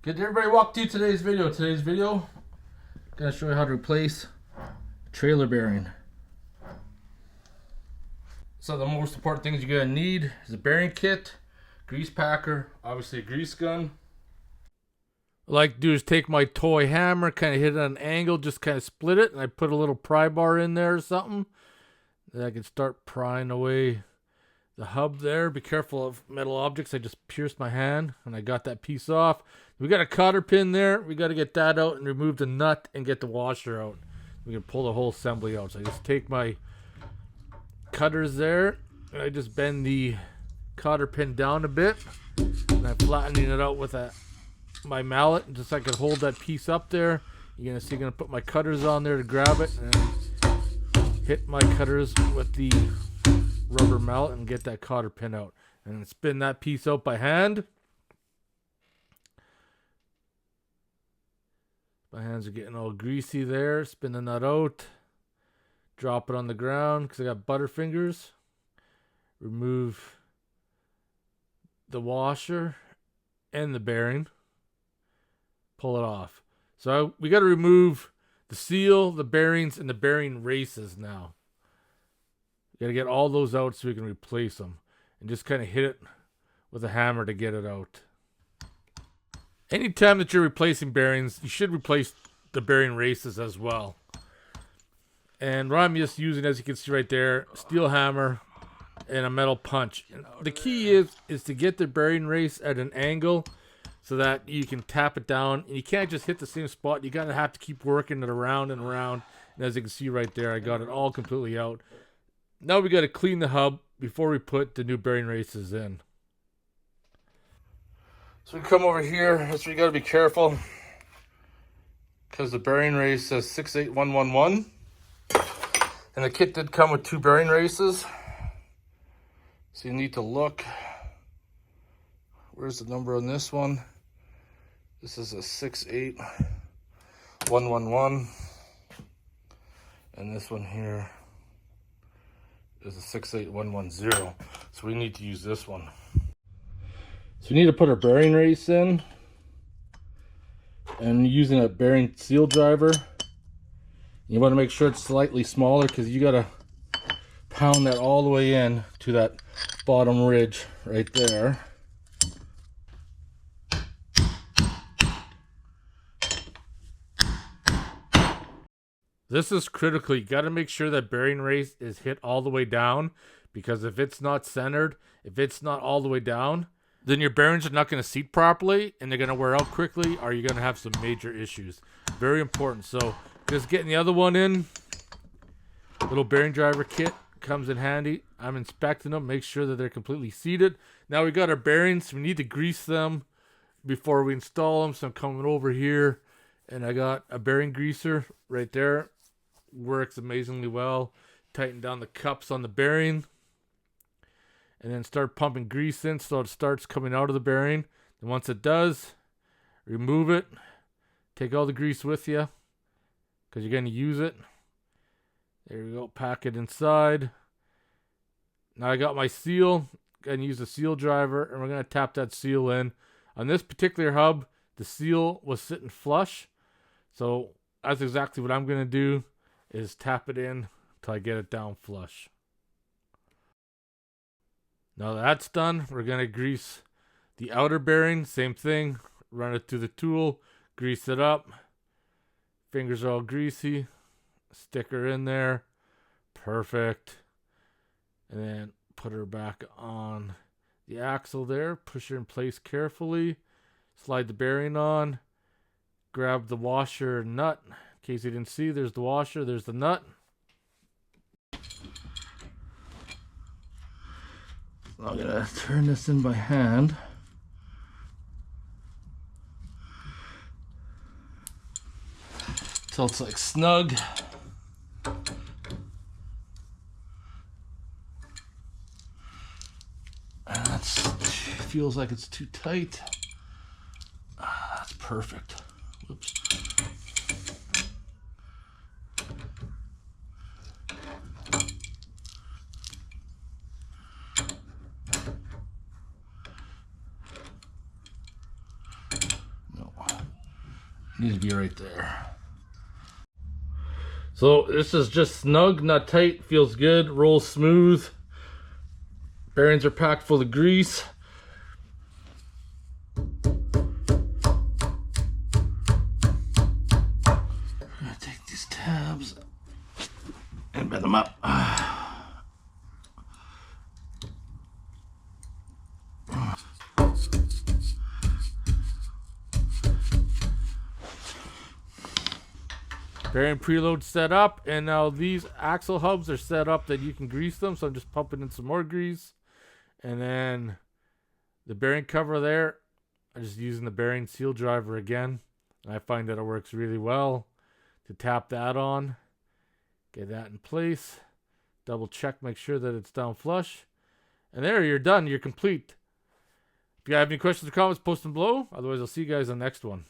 Good, everybody, walk through today's video. I'm gonna show you how to replace trailer bearing. So the most important things you're gonna need is a bearing kit, grease packer, obviously a grease gun. What I like to do is take my toy hammer, kind of hit it at an angle, just kind of split it, and I put a little pry bar in there or something. Then I can start prying away the hub there. Be careful of metal objects. I just pierced my hand and I got that piece off. We got a cotter pin there. We got to get that out and remove the nut and get the washer out. We can pull the whole assembly out. So I just take my cutters there and I just bend the cotter pin down a bit and I'm flattening it out with my mallet just so I can hold that piece up there. You're gonna see I'm gonna put my cutters on there to grab it and hit my cutters with the rubber mallet and get that cotter pin out and spin that piece out by hand. My hands are getting all greasy there. Spinning that out. Drop it on the ground because I got butter fingers. Remove the washer and the bearing. Pull it off. So we got to remove the seal, the bearings, and the bearing races now. You got to get all those out so we can replace them. And just kind of hit it with a hammer to get it out. Anytime that you're replacing bearings, you should replace the bearing races as well. And what I'm just using, as you can see right there, steel hammer and a metal punch. And the key is to get the bearing race at an angle so that you can tap it down. And you can't just hit the same spot. You gotta have to keep working it around and around. And as you can see right there, I got it all completely out. Now we got to clean the hub before we put the new bearing races in. So we come over here, that's where you got to be careful because the bearing race says 68111 and the kit did come with 2 bearing races. So you need to look. Where's the number on this one? This is a 68111 and this one here is a 68110. So we need to use this one. So we need to put our bearing race in, and using a bearing seal driver. You want to make sure it's slightly smaller because you got to pound that all the way in to that bottom ridge right there. This is critical. You got to make sure that bearing race is hit all the way down, because if it's not centered, if it's not all the way down, then your bearings are not going to seat properly and they're going to wear out quickly, or you're going to have some major issues. Very important. So just getting the other one in. Little bearing driver kit comes in handy. I'm inspecting them, make sure that they're completely seated. Now we got our bearings. We need to grease them before we install them. So I'm coming over here and I got a bearing greaser right there. Works amazingly well. Tighten down the cups on the bearing. And then start pumping grease in so it starts coming out of the bearing. And once it does, remove it. Take all the grease with you because you're going to use it. There you go. Pack it inside. Now I got my seal. Going to use a seal driver and we're going to tap that seal in. On this particular hub, the seal was sitting flush. So that's exactly what I'm going to do, is tap it in until I get it down flush. Now that's done, we're going to grease the outer bearing. Same thing. Run it through the tool. Grease it up. Fingers are all greasy. Stick her in there. Perfect. And then put her back on the axle there. Push her in place carefully. Slide the bearing on. Grab the washer and nut. In case you didn't see, there's the washer. There's the nut. I'm going to turn this in by hand. Till it's like snug. And that feels like it's too tight. That's perfect. Whoops. No. Needs to be right there. So this is just snug, not tight, feels good, rolls smooth. Bearings are packed full of grease. I'm gonna take these tabs and bend them up. Bearing preload set up, and now these axle hubs are set up that you can grease them, so I'm just pumping in some more grease. And then the bearing cover there, I'm just using the bearing seal driver again. And I find that it works really well to tap that on, get that in place, double check, make sure that it's down flush. And there, you're done, you're complete. If you have any questions or comments, post them below. Otherwise, I'll see you guys on the next one.